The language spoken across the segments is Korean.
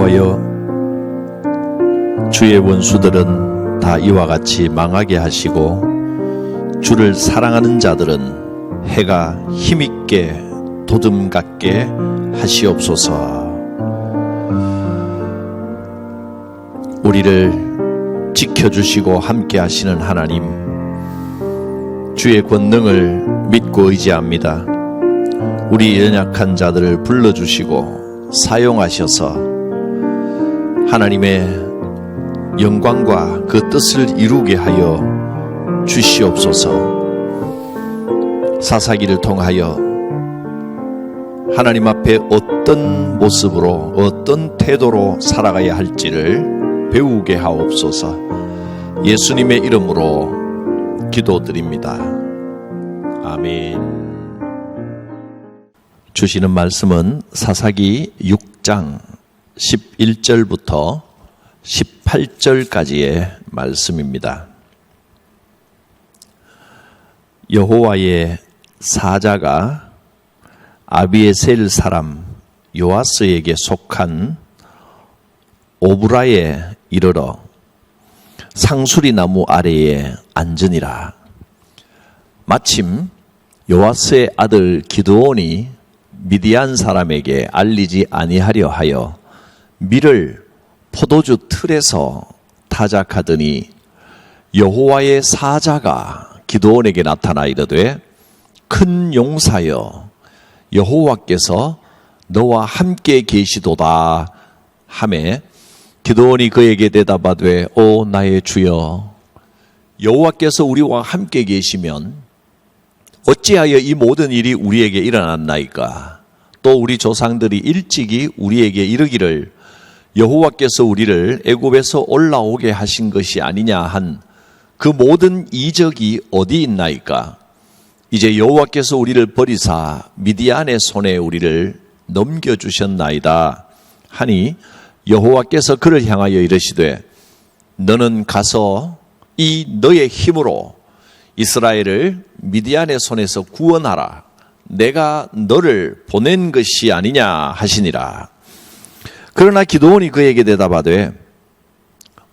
여호와여, 주의 원수들은 다 이와 같이 망하게 하시고 주를 사랑하는 자들은 해가 힘있게 도듬갑게 하시옵소서. 우리를 지켜주시고 함께 하시는 하나님, 주의 권능을 믿고 의지합니다. 우리 연약한 자들을 불러주시고 사용하셔서 하나님의 영광과 그 뜻을 이루게 하여 주시옵소서. 사사기를 통하여 하나님 앞에 어떤 모습으로 어떤 태도로 살아가야 할지를 배우게 하옵소서. 예수님의 이름으로 기도드립니다. 아멘. 주시는 말씀은 사사기 6장 11절부터 18절까지의 말씀입니다. 여호와의 사자가 아비에셀 사람 요아스에게 속한 오브라에 이르러 상수리 나무 아래에 앉으니라. 마침 요아스의 아들 기드온이 미디안 사람에게 알리지 아니하려 하여 밀을 포도주 틀에서 타작하더니 여호와의 사자가 기드온에게 나타나 이르되 큰 용사여, 여호와께서 너와 함께 계시도다 하매 기드온이 그에게 대답하되 오 나의 주여, 여호와께서 우리와 함께 계시면 어찌하여 이 모든 일이 우리에게 일어났나이까? 또 우리 조상들이 일찍이 우리에게 이르기를 여호와께서 우리를 애굽에서 올라오게 하신 것이 아니냐 한 그 모든 이적이 어디 있나이까? 이제 여호와께서 우리를 버리사 미디안의 손에 우리를 넘겨주셨나이다 하니 여호와께서 그를 향하여 이르시되 너는 가서 이 너의 힘으로 이스라엘을 미디안의 손에서 구원하라. 내가 너를 보낸 것이 아니냐 하시니라. 그러나 기드온이 그에게 대답하되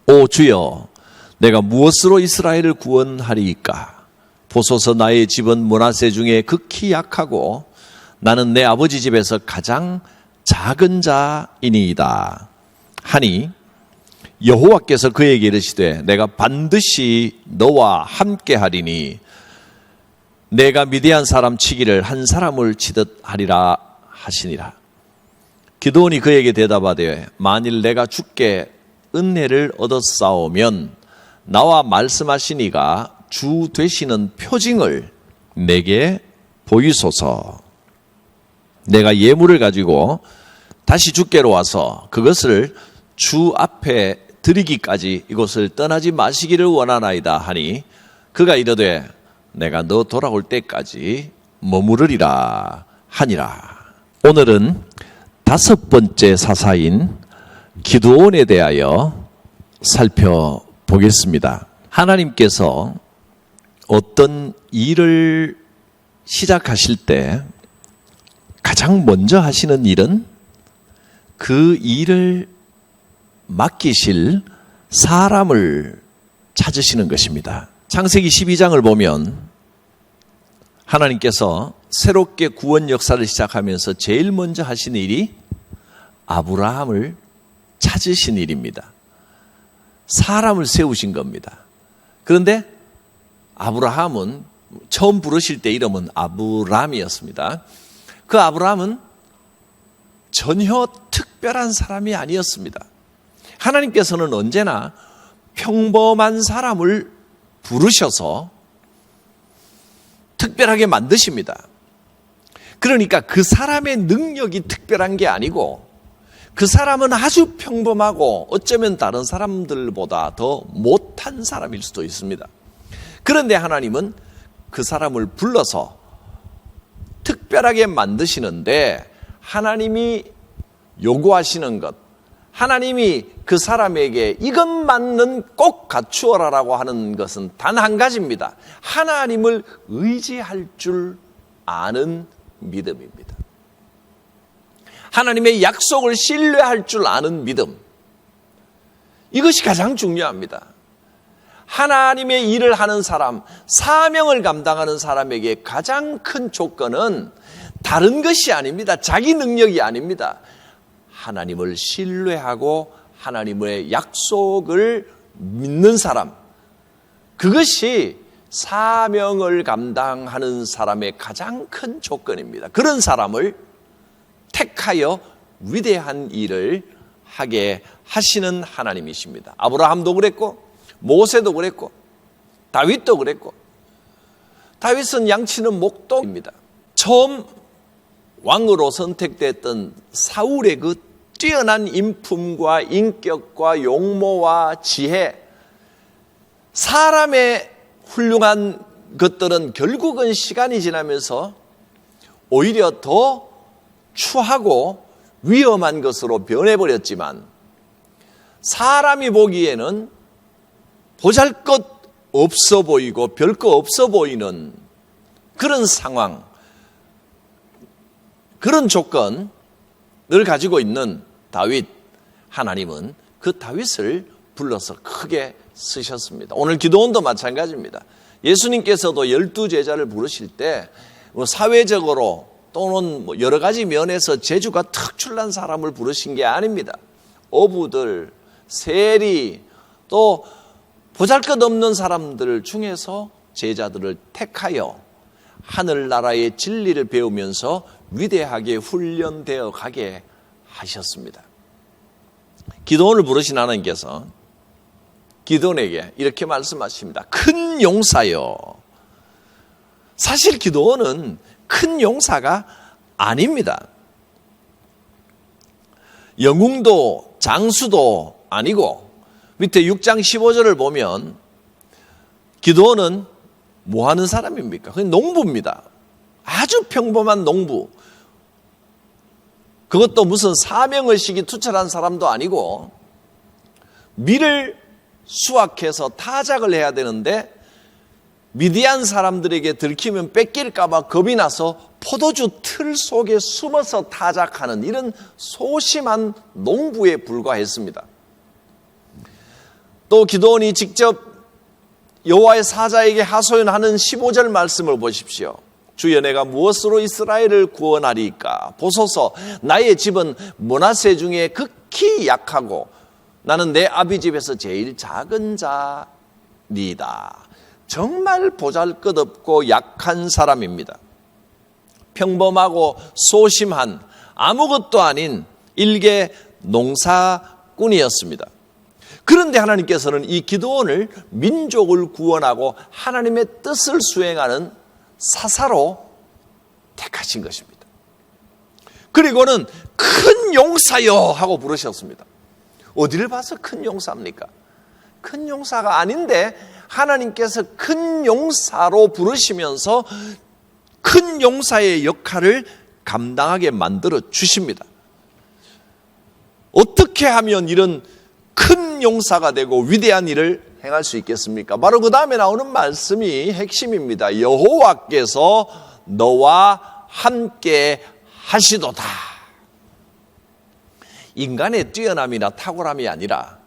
오 주여, 내가 무엇으로 이스라엘을 구원하리이까? 보소서 나의 집은 므낫세 중에 극히 약하고 나는 내 아버지 집에서 가장 작은 자이니이다 하니 여호와께서 그에게 이르시되 내가 반드시 너와 함께 하리니 내가 미디안 사람 치기를 한 사람을 치듯 하리라 하시니라. 기드온이 그에게 대답하되 만일 내가 주께 은혜를 얻었사오면 나와 말씀하시니가 주 되시는 표징을 내게 보이소서. 내가 예물을 가지고 다시 주께로 와서 그것을 주 앞에 드리기까지 이곳을 떠나지 마시기를 원하나이다 하니 그가 이르되 내가 너 돌아올 때까지 머무르리라 하니라. 오늘은 다섯 번째 사사인 기드온에 대하여 살펴보겠습니다. 하나님께서 어떤 일을 시작하실 때 가장 먼저 하시는 일은 그 일을 맡기실 사람을 찾으시는 것입니다. 창세기 12장을 보면 하나님께서 새롭게 구원 역사를 시작하면서 제일 먼저 하신 일이 아브라함을 찾으신 일입니다. 사람을 세우신 겁니다. 그런데 아브라함은 처음 부르실 때 이름은 아브람이었습니다. 그 아브람은 전혀 특별한 사람이 아니었습니다. 하나님께서는 언제나 평범한 사람을 부르셔서 특별하게 만드십니다. 그러니까 그 사람의 능력이 특별한 게 아니고 그 사람은 아주 평범하고 어쩌면 다른 사람들보다 더 못한 사람일 수도 있습니다. 그런데 하나님은 그 사람을 불러서 특별하게 만드시는데 하나님이 요구하시는 것, 하나님이 그 사람에게 이것만은 꼭 갖추어라라고 하는 것은 단 한 가지입니다. 하나님을 의지할 줄 아는 믿음입니다. 하나님의 약속을 신뢰할 줄 아는 믿음. 이것이 가장 중요합니다. 하나님의 일을 하는 사람, 사명을 감당하는 사람에게 가장 큰 조건은 다른 것이 아닙니다. 자기 능력이 아닙니다. 하나님을 신뢰하고 하나님의 약속을 믿는 사람. 그것이 사명을 감당하는 사람의 가장 큰 조건입니다. 그런 사람을 택하여 위대한 일을 하게 하시는 하나님이십니다. 아브라함도 그랬고 모세도 그랬고 다윗도 그랬고, 다윗은 양치는 목동입니다. 처음 왕으로 선택됐던 사울의 그 뛰어난 인품과 인격과 용모와 지혜, 사람의 훌륭한 것들은 결국은 시간이 지나면서 오히려 더 추하고 위험한 것으로 변해버렸지만, 사람이 보기에는 보잘것 없어 보이고 별거 없어 보이는 그런 상황, 그런 조건을 가지고 있는 다윗, 하나님은 그 다윗을 불러서 크게 쓰셨습니다. 오늘 기도원도 마찬가지입니다. 예수님께서도 12제자를 부르실 때 사회적으로 또는 여러 가지 면에서 재주가 특출난 사람을 부르신 게 아닙니다. 어부들, 세리, 또 보잘것없는 사람들 중에서 제자들을 택하여 하늘나라의 진리를 배우면서 위대하게 훈련되어 가게 하셨습니다. 기도원을 부르신 하나님께서 기도원에게 이렇게 말씀하십니다. 큰 용사여. 사실 기도원은 큰 용사가 아닙니다. 영웅도 장수도 아니고, 밑에 6장 15절을 보면 기도원은 뭐 하는 사람입니까? 그냥 농부입니다. 아주 평범한 농부. 그것도 무슨 사명의식이 투철한 사람도 아니고, 밀을 수확해서 타작을 해야 되는데 미디안 사람들에게 들키면 뺏길까 봐 겁이 나서 포도주 틀 속에 숨어서 타작하는 이런 소심한 농부에 불과했습니다. 또 기도원이 직접 여호와의 사자에게 하소연하는 15절 말씀을 보십시오. 주여, 내가 무엇으로 이스라엘을 구원하리까? 보소서, 나의 집은 므낫세 중에 극히 약하고 나는 내 아비 집에서 제일 작은 자니이다. 정말 보잘것없고 약한 사람입니다. 평범하고 소심한 아무것도 아닌 일개 농사꾼이었습니다. 그런데 하나님께서는 이 기도원을 민족을 구원하고 하나님의 뜻을 수행하는 사사로 택하신 것입니다. 그리고는 큰 용사여 하고 부르셨습니다. 어디를 봐서 큰 용사입니까? 큰 용사가 아닌데 하나님께서 큰 용사로 부르시면서 큰 용사의 역할을 감당하게 만들어 주십니다. 어떻게 하면 이런 큰 용사가 되고 위대한 일을 행할 수 있겠습니까? 바로 그 다음에 나오는 말씀이 핵심입니다. 여호와께서 너와 함께 하시도다. 인간의 뛰어남이나 탁월함이 아니라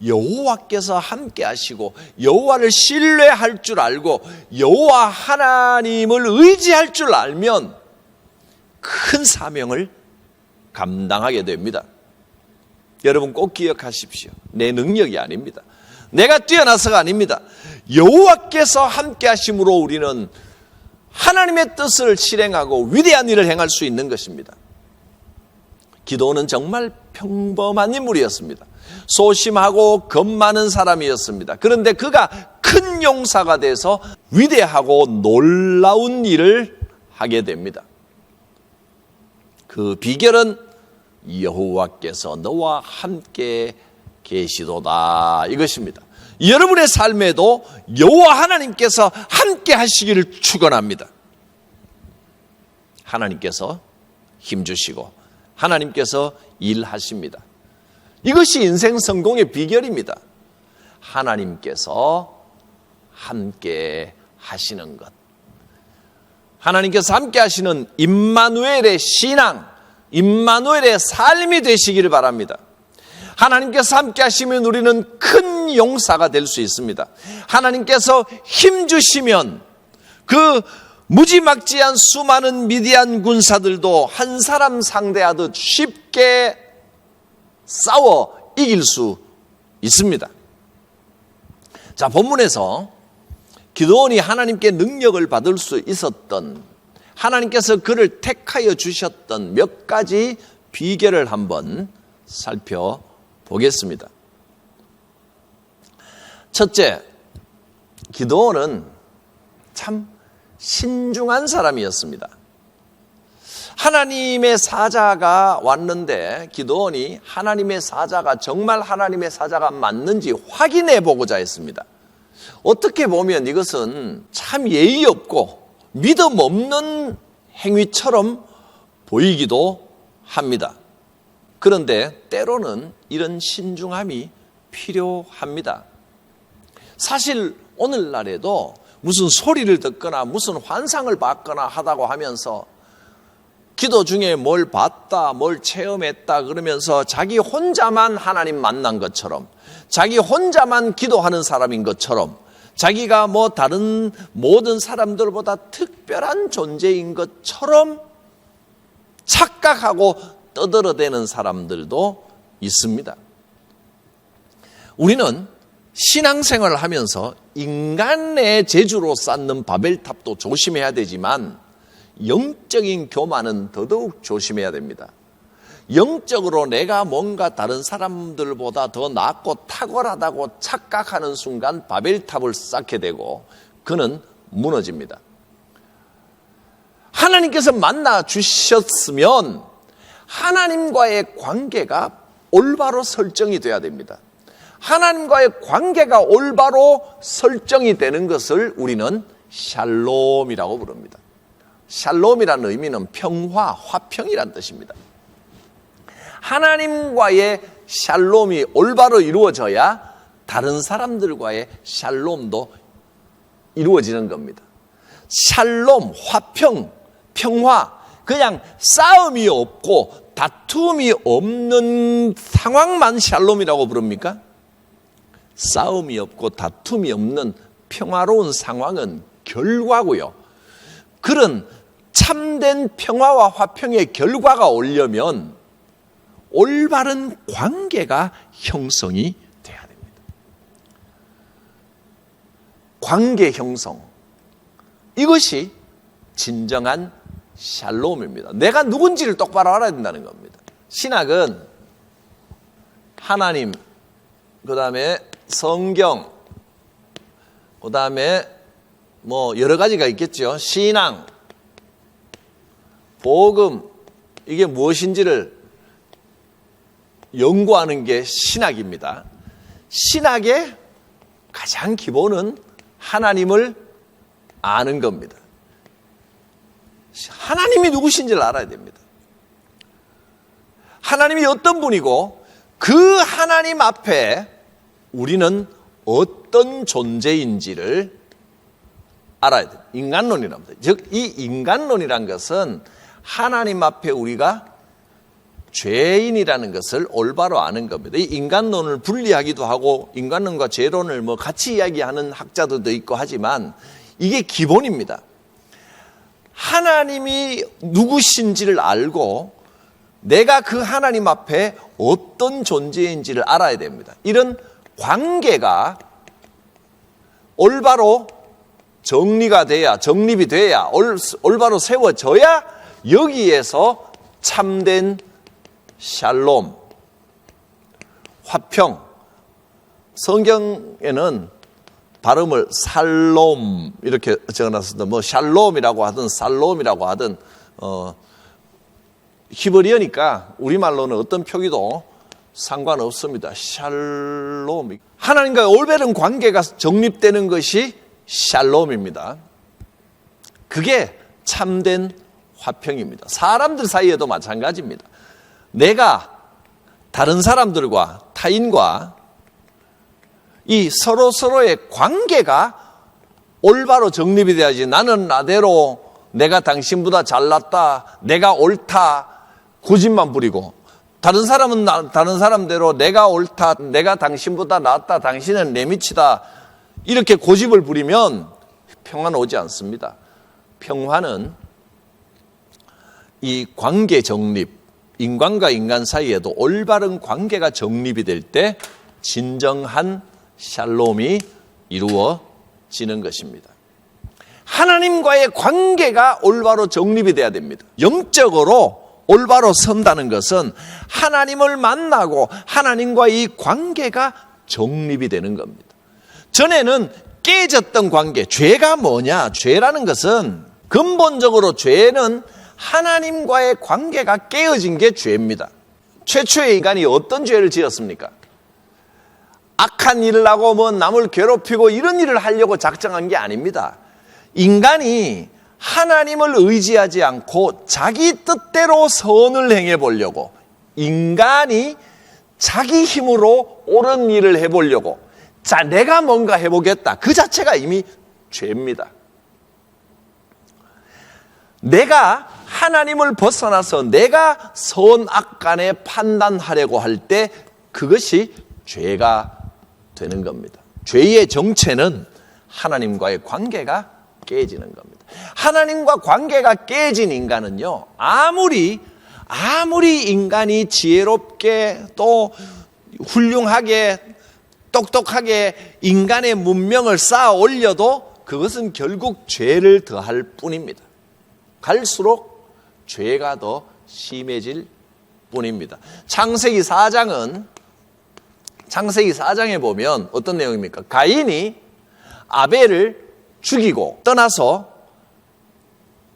여호와께서 함께 하시고 여호와를 신뢰할 줄 알고 여호와 하나님을 의지할 줄 알면 큰 사명을 감당하게 됩니다. 여러분 꼭 기억하십시오. 내 능력이 아닙니다. 내가 뛰어나서가 아닙니다. 여호와께서 함께 하심으로 우리는 하나님의 뜻을 실행하고 위대한 일을 행할 수 있는 것입니다. 기도는 정말 평범한 인물이었습니다. 소심하고 겁 많은 사람이었습니다. 그런데 그가 큰 용사가 돼서 위대하고 놀라운 일을 하게 됩니다. 그 비결은 여호와께서 너와 함께 계시도다, 이것입니다. 여러분의 삶에도 여호와 하나님께서 함께 하시기를 축원합니다. 하나님께서 힘주시고 하나님께서 일하십니다. 이것이 인생 성공의 비결입니다. 하나님께서 함께 하시는 것. 하나님께서 함께 하시는 임마누엘의 신앙, 임마누엘의 삶이 되시기를 바랍니다. 하나님께서 함께 하시면 우리는 큰 용사가 될 수 있습니다. 하나님께서 힘 주시면 그 무지막지한 수많은 미디안 군사들도 한 사람 상대하듯 쉽게 싸워 이길 수 있습니다. 자, 본문에서 기드온이 하나님께 능력을 받을 수 있었던, 하나님께서 그를 택하여 주셨던 몇 가지 비결을 한번 살펴보겠습니다. 첫째, 기드온은 참 신중한 사람이었습니다. 하나님의 사자가 왔는데 기드온이 하나님의 사자가 정말 하나님의 사자가 맞는지 확인해 보고자 했습니다. 어떻게 보면 이것은 참 예의 없고 믿음 없는 행위처럼 보이기도 합니다. 그런데 때로는 이런 신중함이 필요합니다. 사실 오늘날에도 무슨 소리를 듣거나 무슨 환상을 받거나 하다고 하면서 기도 중에 뭘 봤다, 뭘 체험했다 그러면서 자기 혼자만 하나님 만난 것처럼, 자기 혼자만 기도하는 사람인 것처럼, 자기가 뭐 다른 모든 사람들보다 특별한 존재인 것처럼 착각하고 떠들어대는 사람들도 있습니다. 우리는 신앙생활을 하면서 인간의 재주로 쌓는 바벨탑도 조심해야 되지만 영적인 교만은 더더욱 조심해야 됩니다. 영적으로 내가 뭔가 다른 사람들보다 더 낫고 탁월하다고 착각하는 순간 바벨탑을 쌓게 되고 그는 무너집니다. 하나님께서 만나 주셨으면 하나님과의 관계가 올바로 설정이 돼야 됩니다. 하나님과의 관계가 올바로 설정이 되는 것을 우리는 샬롬이라고 부릅니다. 샬롬이라는 의미는 평화, 화평이란 뜻입니다. 하나님과의 샬롬이 올바로 이루어져야 다른 사람들과의 샬롬도 이루어지는 겁니다. 샬롬, 화평, 평화, 그냥 싸움이 없고 다툼이 없는 상황만 샬롬이라고 부릅니까? 싸움이 없고 다툼이 없는 평화로운 상황은 결과고요. 그런 참된 평화와 화평의 결과가 오려면 올바른 관계가 형성이 돼야 됩니다. 관계 형성, 이것이 진정한 샬롬입니다. 내가 누군지를 똑바로 알아야 된다는 겁니다. 신학은 하나님, 그 다음에 성경, 그 다음에 뭐 여러 가지가 있겠죠. 신앙, 복음, 이게 무엇인지를 연구하는 게 신학입니다. 신학의 가장 기본은 하나님을 아는 겁니다. 하나님이 누구신지를 알아야 됩니다. 하나님이 어떤 분이고 그 하나님 앞에 우리는 어떤 존재인지를 알아야 돼요. 인간론이랍니다. 즉, 이 인간론이란 것은 하나님 앞에 우리가 죄인이라는 것을 올바로 아는 겁니다. 이 인간론을 분리하기도 하고 인간론과 죄론을 뭐 같이 이야기하는 학자들도 있고 하지만 이게 기본입니다. 하나님이 누구신지를 알고 내가 그 하나님 앞에 어떤 존재인지를 알아야 됩니다. 이런 관계가 올바로 정리가 돼야, 정립이 돼야, 올바로 세워져야 여기에서 참된 샬롬, 화평, 성경에는 발음을 살롬 이렇게 적어놨습니다. 뭐 샬롬이라고 하든 살롬이라고 하든 히브리어니까 우리말로는 어떤 표기도 상관없습니다. 샬롬, 하나님과의 올바른 관계가 정립되는 것이 샬롬입니다. 그게 참된 화평입니다. 사람들 사이에도 마찬가지입니다. 내가 다른 사람들과 타인과 이 서로서로의 관계가 올바로 정립이 돼야지 나는 나대로 내가 당신보다 잘났다, 내가 옳다, 고집만 부리고, 다른 사람은 다른 사람대로 내가 옳다, 내가 당신보다 낫다, 당신은 내 밑이다, 이렇게 고집을 부리면 평화는 오지 않습니다. 평화는 이 관계 정립, 인간과 인간 사이에도 올바른 관계가 정립이 될 때 진정한 샬롬이 이루어지는 것입니다. 하나님과의 관계가 올바로 정립이 돼야 됩니다. 영적으로 올바로 선다는 것은 하나님을 만나고 하나님과의 이 관계가 정립이 되는 겁니다. 전에는 깨졌던 관계, 죄가 뭐냐? 죄라는 것은 근본적으로 죄는 하나님과의 관계가 깨어진 게 죄입니다. 최초의 인간이 어떤 죄를 지었습니까? 악한 일을 하고 뭐 남을 괴롭히고 이런 일을 하려고 작정한 게 아닙니다. 인간이 하나님을 의지하지 않고 자기 뜻대로 선을 행해 보려고, 인간이 자기 힘으로 옳은 일을 해보려고, 자, 내가 뭔가 해보겠다, 그 자체가 이미 죄입니다. 내가 하나님을 벗어나서 내가 선악 간에 판단하려고 할 때 그것이 죄가 되는 겁니다. 죄의 정체는 하나님과의 관계가 깨지는 겁니다. 하나님과 관계가 깨진 인간은요, 아무리 인간이 지혜롭게 또 훌륭하게 똑똑하게 인간의 문명을 쌓아 올려도 그것은 결국 죄를 더할 뿐입니다. 갈수록 죄가 더 심해질 뿐입니다. 창세기 4장에 보면 어떤 내용입니까? 가인이 아벨을 죽이고 떠나서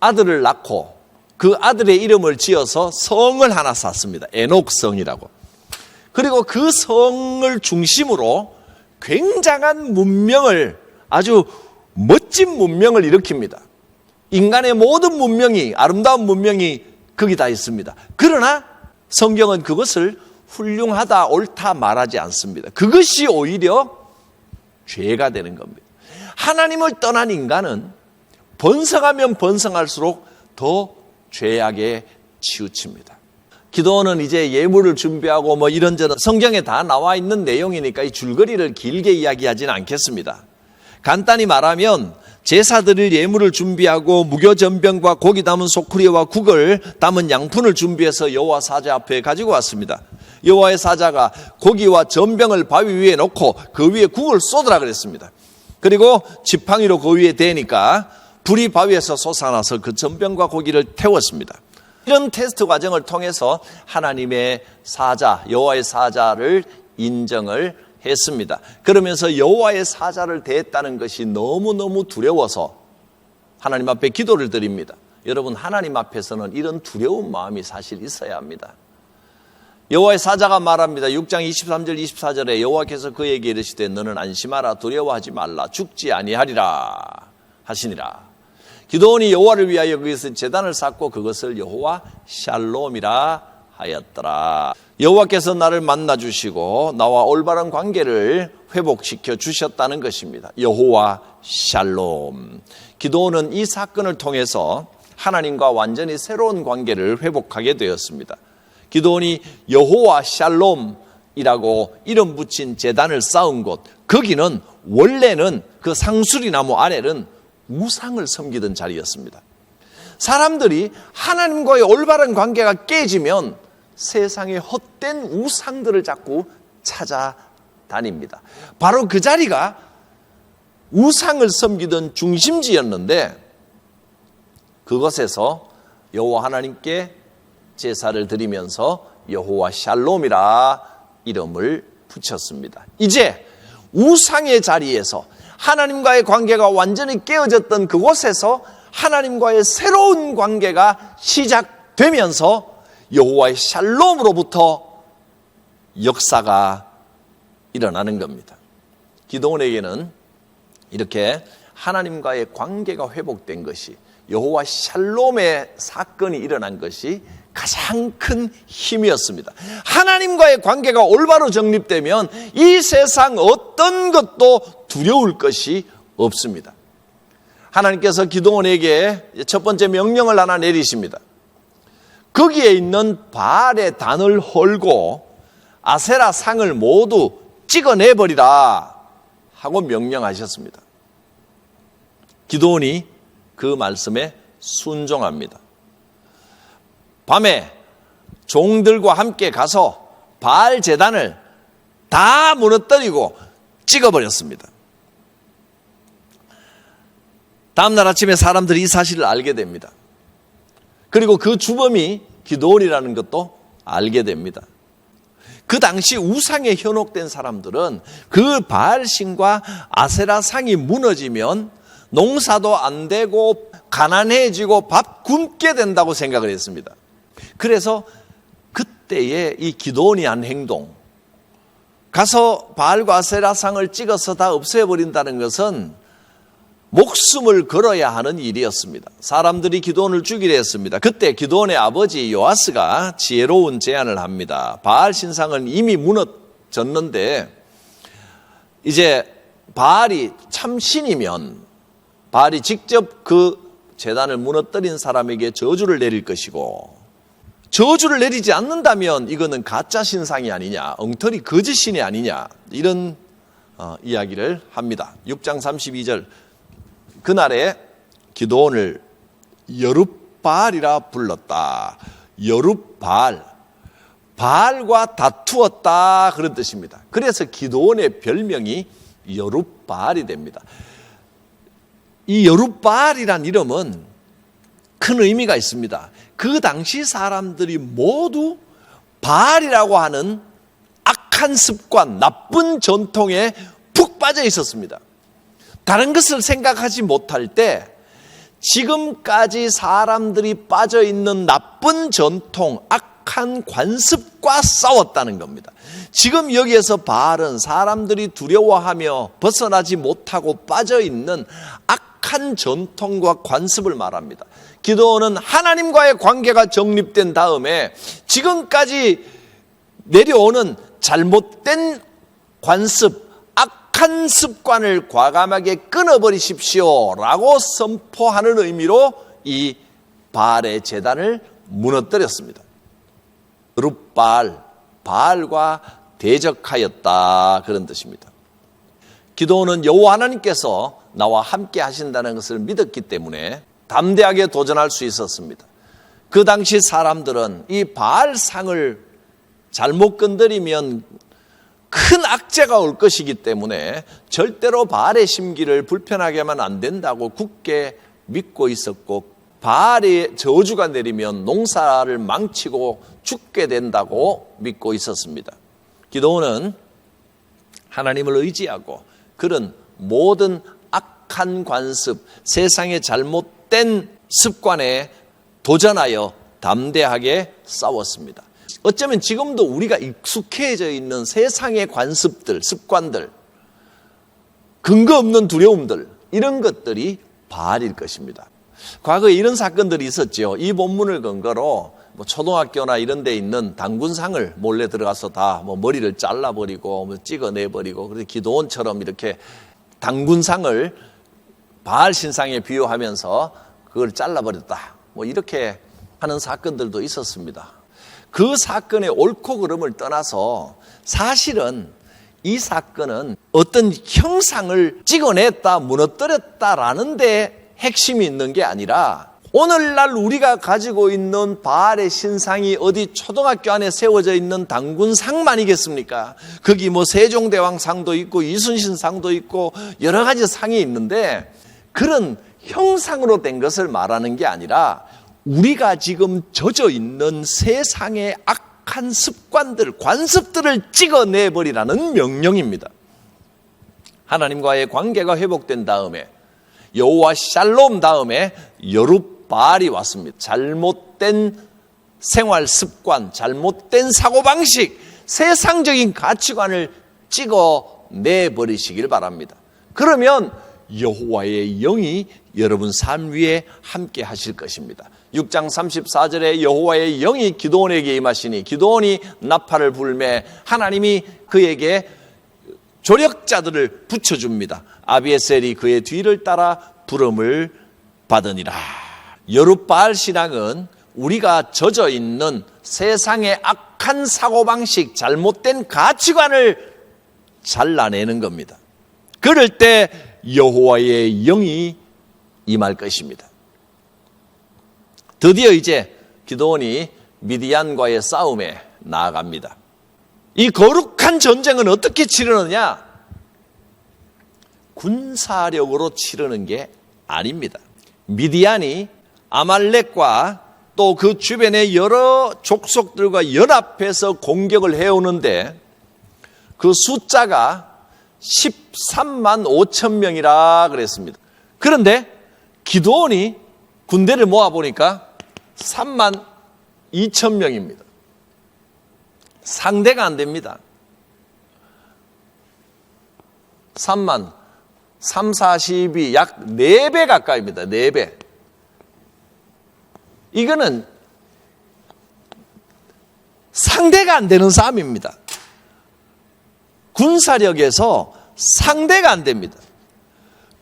아들을 낳고 그 아들의 이름을 지어서 성을 하나 쌓습니다. 에녹성이라고. 그리고 그 성을 중심으로 굉장한 문명을, 아주 멋진 문명을 일으킵니다. 인간의 모든 문명이, 아름다운 문명이 거기 다 있습니다. 그러나 성경은 그것을 훌륭하다, 옳다 말하지 않습니다. 그것이 오히려 죄가 되는 겁니다. 하나님을 떠난 인간은 번성하면 번성할수록 더 죄악에 치우칩니다. 기도는 이제 예물을 준비하고 뭐 이런저런 성경에 다 나와 있는 내용이니까 이 줄거리를 길게 이야기하지는 않겠습니다. 간단히 말하면 제사 드릴 예물을 준비하고 무교전병과 고기 담은 소쿠리와 국을 담은 양푼을 준비해서 여호와 사자 앞에 가지고 왔습니다. 여호와의 사자가 고기와 전병을 바위 위에 놓고 그 위에 국을 쏟으라 그랬습니다. 그리고 지팡이로 그 위에 대니까 불이 바위에서 솟아나서 그 전병과 고기를 태웠습니다. 이런 테스트 과정을 통해서 하나님의 사자, 여호와의 사자를 인정을 했습니다. 그러면서 여호와의 사자를 대했다는 것이 너무너무 두려워서 하나님 앞에 기도를 드립니다. 여러분, 하나님 앞에서는 이런 두려운 마음이 사실 있어야 합니다. 여호와의 사자가 말합니다. 6장 23절 24절에 여호와께서 그에게 이르시되 너는 안심하라, 두려워하지 말라, 죽지 아니하리라 하시니라. 기드온이 여호와를 위하여 거기서 제단을 쌓고 그것을 여호와 샬롬이라 하였더라. 여호와께서 나를 만나 주시고 나와 올바른 관계를 회복시켜 주셨다는 것입니다. 여호와 샬롬. 기드온은 이 사건을 통해서 하나님과 완전히 새로운 관계를 회복하게 되었습니다. 기드온이 여호와 샬롬이라고 이름 붙인 제단을 쌓은 곳, 거기는 원래는 그 상수리나무 아래는 우상을 섬기던 자리였습니다. 사람들이 하나님과의 올바른 관계가 깨지면 세상의 헛된 우상들을 자꾸 찾아다닙니다. 바로 그 자리가 우상을 섬기던 중심지였는데 그것에서 여호와 하나님께 제사를 드리면서 여호와 샬롬이라 이름을 붙였습니다. 이제 우상의 자리에서 하나님과의 관계가 완전히 깨어졌던 그곳에서 하나님과의 새로운 관계가 시작되면서 여호와의 샬롬으로부터 역사가 일어나는 겁니다. 기드온에게는 이렇게 하나님과의 관계가 회복된 것이, 여호와 샬롬의 사건이 일어난 것이 가장 큰 힘이었습니다. 하나님과의 관계가 올바로 정립되면 이 세상 어떤 것도 두려울 것이 없습니다. 하나님께서 기드온에게 첫 번째 명령을 하나 내리십니다. 거기에 있는 바알의 단을 헐고 아세라 상을 모두 찍어내버리라 하고 명령하셨습니다. 기드온이 그 말씀에 순종합니다. 밤에 종들과 함께 가서 바알 제단을 다 무너뜨리고 찍어버렸습니다. 다음날 아침에 사람들이 이 사실을 알게 됩니다. 그리고 그 주범이 기드온이라는 것도 알게 됩니다. 그 당시 우상에 현혹된 사람들은 그 바알신과 아세라상이 무너지면 농사도 안 되고 가난해지고 밥 굶게 된다고 생각을 했습니다. 그래서 그때의 이 기드온이 한 행동, 가서 바알과 아세라상을 찍어서 다 없애버린다는 것은 목숨을 걸어야 하는 일이었습니다. 사람들이 기드온을 죽이려 했습니다. 그때 기드온의 아버지 요아스가 지혜로운 제안을 합니다. 바알 신상은 이미 무너졌는데 이제 바알이 참 신이면 바알이 직접 그 제단을 무너뜨린 사람에게 저주를 내릴 것이고, 저주를 내리지 않는다면 이거는 가짜 신상이 아니냐, 엉터리 거짓신이 아니냐, 이런 이야기를 합니다. 6장 32절, 그날에 기드온을 여룹바알이라 불렀다. 여룹바알, 바알과 다투었다, 그런 뜻입니다. 그래서 기드온의 별명이 여룹바알이 됩니다. 이 여룹바알이란 이름은 큰 의미가 있습니다. 그 당시 사람들이 모두 바알이라고 하는 악한 습관, 나쁜 전통에 푹 빠져 있었습니다. 다른 것을 생각하지 못할 때 지금까지 사람들이 빠져 있는 나쁜 전통, 악한 관습과 싸웠다는 겁니다. 지금 여기에서 바알은 사람들이 두려워하며 벗어나지 못하고 빠져 있는 악한 전통과 관습을 말합니다. 기드온은 하나님과의 관계가 정립된 다음에 지금까지 내려오는 잘못된 관습, 악한 습관을 과감하게 끊어버리십시오 라고 선포하는 의미로 이 바알의 제단을 무너뜨렸습니다. 여룹바알, 바알과 대적하였다, 그런 뜻입니다. 기드온은 여호와 하나님께서 나와 함께 하신다는 것을 믿었기 때문에 담대하게 도전할 수 있었습니다. 그 당시 사람들은 이 바알상을 잘못 건드리면 큰 악재가 올 것이기 때문에 절대로 바알의 심기를 불편하게 하면 안 된다고 굳게 믿고 있었고, 바알의 저주가 내리면 농사를 망치고 죽게 된다고 믿고 있었습니다. 기드온은 하나님을 의지하고 그런 모든 악한 관습, 세상의 잘못된 습관에 도전하여 담대하게 싸웠습니다. 어쩌면 지금도 우리가 익숙해져 있는 세상의 관습들, 습관들, 근거 없는 두려움들, 이런 것들이 바알일 것입니다. 과거에 이런 사건들이 있었죠. 이 본문을 근거로 초등학교나 이런 데 있는 당군상을 몰래 들어가서 다 머리를 잘라버리고 찍어내버리고, 그래서 기드온처럼 이렇게 당군상을 바알 신상에 비유하면서 그걸 잘라버렸다, 이렇게 하는 사건들도 있었습니다. 그 사건의 옳고 그름을 떠나서 사실은 이 사건은 어떤 형상을 찍어냈다, 무너뜨렸다라는 데 핵심이 있는 게 아니라, 오늘날 우리가 가지고 있는 바알의 신상이 어디 초등학교 안에 세워져 있는 당군상만이겠습니까? 거기 세종대왕상도 있고 이순신상도 있고 여러 가지 상이 있는데, 그런 형상으로 된 것을 말하는 게 아니라 우리가 지금 젖어 있는 세상의 악한 습관들, 관습들을 찍어내버리라는 명령입니다. 하나님과의 관계가 회복된 다음에 여호와 샬롬 다음에 여룹바알이 왔습니다. 잘못된 생활 습관, 잘못된 사고방식, 세상적인 가치관을 찍어내버리시길 바랍니다. 그러면 여호와의 영이 여러분 삶 위에 함께 하실 것입니다. 6장 34절에 여호와의 영이 기드온에게 임하시니 기드온이 나팔을 불매 하나님이 그에게 조력자들을 붙여줍니다. 아비에셀이 그의 뒤를 따라 부름을 받으니라. 여룹바알 신앙은 우리가 젖어 있는 세상의 악한 사고방식, 잘못된 가치관을 잘라내는 겁니다. 그럴 때 여호와의 영이 임할 것입니다. 드디어 이제 기드온이 미디안과의 싸움에 나아갑니다. 이 거룩한 전쟁은 어떻게 치르느냐? 군사력으로 치르는 게 아닙니다. 미디안이 아말렉과 또 그 주변의 여러 족속들과 연합해서 공격을 해오는데 그 숫자가 13만 5천 명이라 그랬습니다. 그런데 기드온이 군대를 모아보니까 3만 2천 명입니다. 상대가 안 됩니다. 3만 3, 40이 약 4배 가까이입니다. 4배. 이거는 상대가 안 되는 싸움입니다. 군사력에서 상대가 안 됩니다.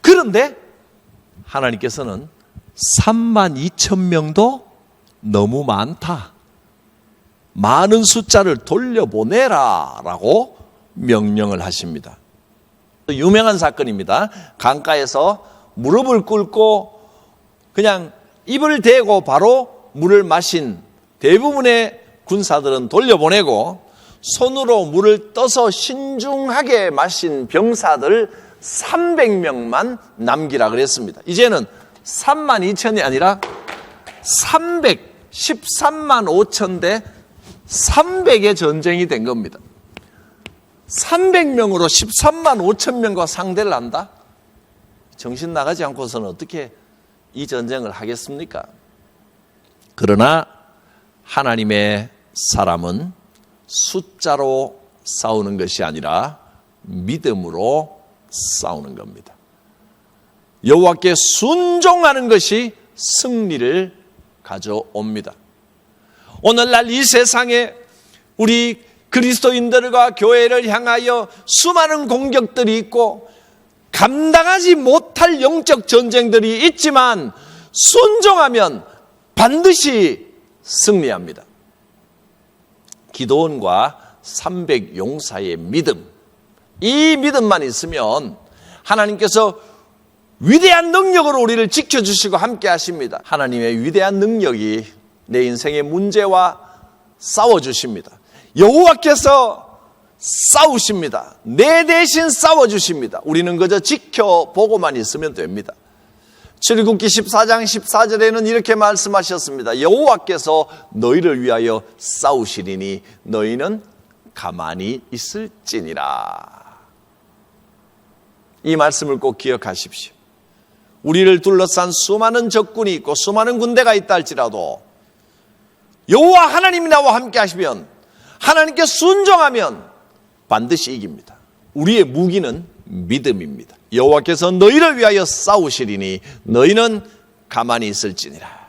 그런데 하나님께서는 3만 2천 명도 너무 많다. 많은 숫자를 돌려보내라 라고 명령을 하십니다. 유명한 사건입니다. 강가에서 무릎을 꿇고 그냥 입을 대고 바로 물을 마신 대부분의 군사들은 돌려보내고 손으로 물을 떠서 신중하게 마신 병사들 300명만 남기라 그랬습니다. 이제는 3만 2천이 아니라 13만 5천 대 300의 전쟁이 된 겁니다. 300명으로 13만 5천 명과 상대를 한다? 정신 나가지 않고서는 어떻게 이 전쟁을 하겠습니까? 그러나 하나님의 사람은 숫자로 싸우는 것이 아니라 믿음으로 싸우는 겁니다. 여호와께 순종하는 것이 승리를 가져옵니다. 오늘날 이 세상에 우리 그리스도인들과 교회를 향하여 수많은 공격들이 있고 감당하지 못할 영적 전쟁들이 있지만 순종하면 반드시 승리합니다. 기드온과 300용사의 믿음, 이 믿음만 있으면 하나님께서 위대한 능력으로 우리를 지켜주시고 함께 하십니다. 하나님의 위대한 능력이 내 인생의 문제와 싸워주십니다. 여호와께서 싸우십니다. 내 대신 싸워주십니다. 우리는 그저 지켜보고만 있으면 됩니다. 출애굽기 14장 14절에는 이렇게 말씀하셨습니다. 여호와께서 너희를 위하여 싸우시리니 너희는 가만히 있을지니라. 이 말씀을 꼭 기억하십시오. 우리를 둘러싼 수많은 적군이 있고 수많은 군대가 있다 할지라도 여호와 하나님이 나와 함께 하시면, 하나님께 순종하면 반드시 이깁니다. 우리의 무기는 믿음입니다. 여호와께서 너희를 위하여 싸우시리니 너희는 가만히 있을지니라.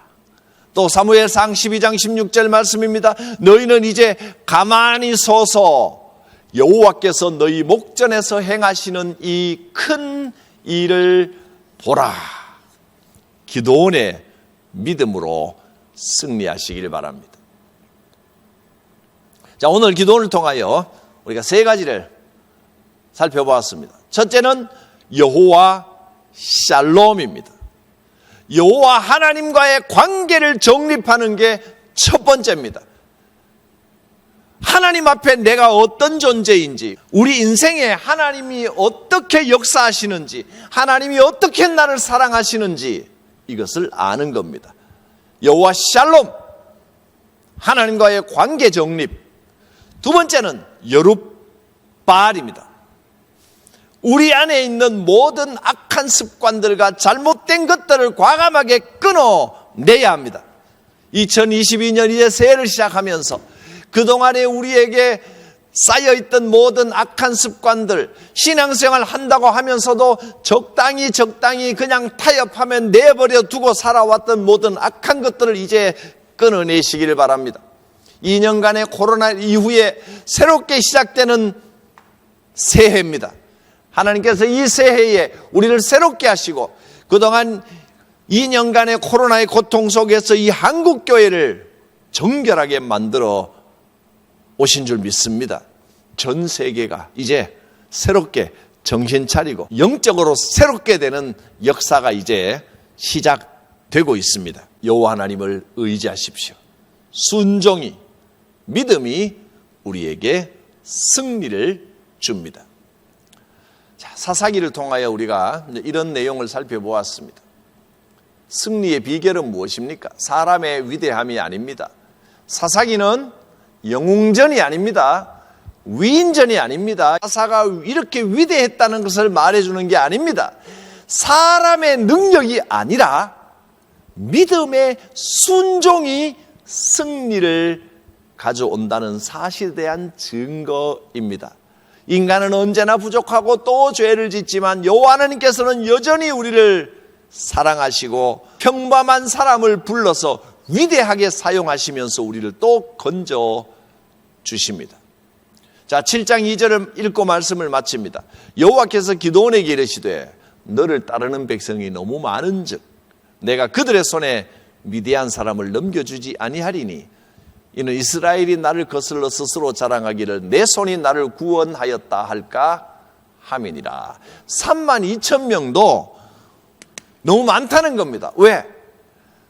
또 사무엘상 12장 16절 말씀입니다. 너희는 이제 가만히 서서 여호와께서 너희 목전에서 행하시는 이 큰 일을 보라. 기드온의 믿음으로 승리하시길 바랍니다. 자, 오늘 기도를 통하여 우리가 세 가지를 살펴보았습니다. 첫째는 여호와 샬롬입니다. 여호와 하나님과의 관계를 정립하는 게 첫 번째입니다. 하나님 앞에 내가 어떤 존재인지, 우리 인생에 하나님이 어떻게 역사하시는지, 하나님이 어떻게 나를 사랑하시는지 이것을 아는 겁니다. 여호와 샬롬, 하나님과의 관계 정립. 두 번째는 여룻바알입니다. 우리 안에 있는 모든 악한 습관들과 잘못된 것들을 과감하게 끊어내야 합니다. 2022년 이제 새해를 시작하면서 그동안에 우리에게 쌓여있던 모든 악한 습관들, 신앙생활 한다고 하면서도 적당히 그냥 타협하면 내버려 두고 살아왔던 모든 악한 것들을 이제 끊어내시기를 바랍니다. 2년간의 코로나 이후에 새롭게 시작되는 새해입니다. 하나님께서 이 새해에 우리를 새롭게 하시고 그동안 2년간의 코로나의 고통 속에서 이 한국교회를 정결하게 만들어 오신 줄 믿습니다. 전 세계가 이제 새롭게 정신 차리고 영적으로 새롭게 되는 역사가 이제 시작되고 있습니다. 여호와 하나님을 의지하십시오. 순종이, 믿음이 우리에게 승리를 줍니다. 자, 사사기를 통하여 우리가 이런 내용을 살펴보았습니다. 승리의 비결은 무엇입니까? 사람의 위대함이 아닙니다. 사사기는 영웅전이 아닙니다. 위인전이 아닙니다. 사사가 이렇게 위대했다는 것을 말해주는 게 아닙니다. 사람의 능력이 아니라 믿음의 순종이 승리를 가져온다는 사실에 대한 증거입니다. 인간은 언제나 부족하고 또 죄를 짓지만 여호와 하나님께서는 여전히 우리를 사랑하시고 평범한 사람을 불러서 위대하게 사용하시면서 우리를 또 건져 주십니다. 자, 7장 2절을 읽고 말씀을 마칩니다. 여호와께서 기드온에게 이르시되 너를 따르는 백성이 너무 많은즉 내가 그들의 손에 미디안 사람을 넘겨주지 아니하리니 이는 이스라엘이 나를 거슬러 스스로 자랑하기를 내 손이 나를 구원하였다 할까 함이니라. 32,000명도 너무 많다는 겁니다. 왜?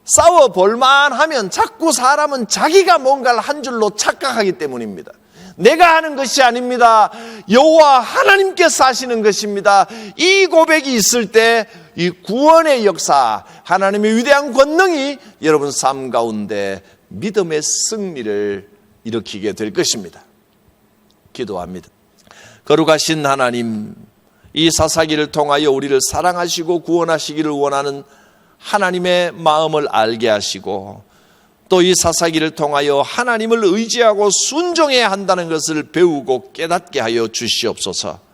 싸워 볼만하면 자꾸 사람은 자기가 뭔가를 한 줄로 착각하기 때문입니다. 내가 하는 것이 아닙니다. 여호와 하나님께서 하시는 것입니다. 이 고백이 있을 때 이 구원의 역사, 하나님의 위대한 권능이 여러분 삶 가운데 믿음의 승리를 일으키게 될 것입니다. 기도합니다. 거룩하신 하나님, 이 사사기를 통하여 우리를 사랑하시고 구원하시기를 원하는 하나님의 마음을 알게 하시고 또 이 사사기를 통하여 하나님을 의지하고 순종해야 한다는 것을 배우고 깨닫게 하여 주시옵소서.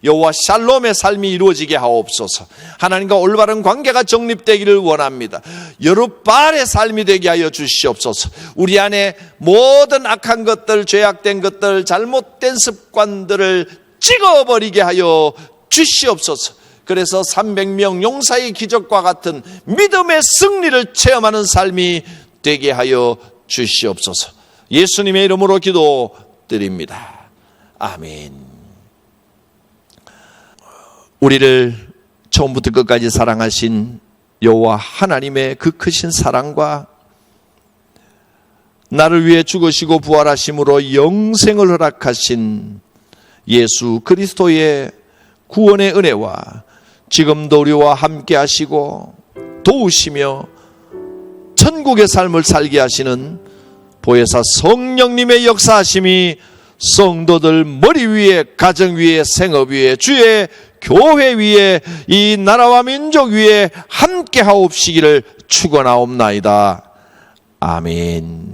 여호와 샬롬의 삶이 이루어지게 하옵소서. 하나님과 올바른 관계가 정립되기를 원합니다. 여룻발의 삶이 되게 하여 주시옵소서. 우리 안에 모든 악한 것들, 죄악된 것들, 잘못된 습관들을 찍어버리게 하여 주시옵소서. 그래서 300명 용사의 기적과 같은 믿음의 승리를 체험하는 삶이 되게 하여 주시옵소서. 예수님의 이름으로 기도드립니다. 아멘. 우리를 처음부터 끝까지 사랑하신 여호와 하나님의 그 크신 사랑과 나를 위해 죽으시고 부활하심으로 영생을 허락하신 예수 그리스도의 구원의 은혜와 지금도 우리와 함께 하시고 도우시며 천국의 삶을 살게 하시는 보혜사 성령님의 역사하심이 성도들 머리 위에, 가정 위에, 생업 위에, 주의 교회 위에, 이 나라와 민족 위에 함께 하옵시기를 축원하옵나이다. 아멘.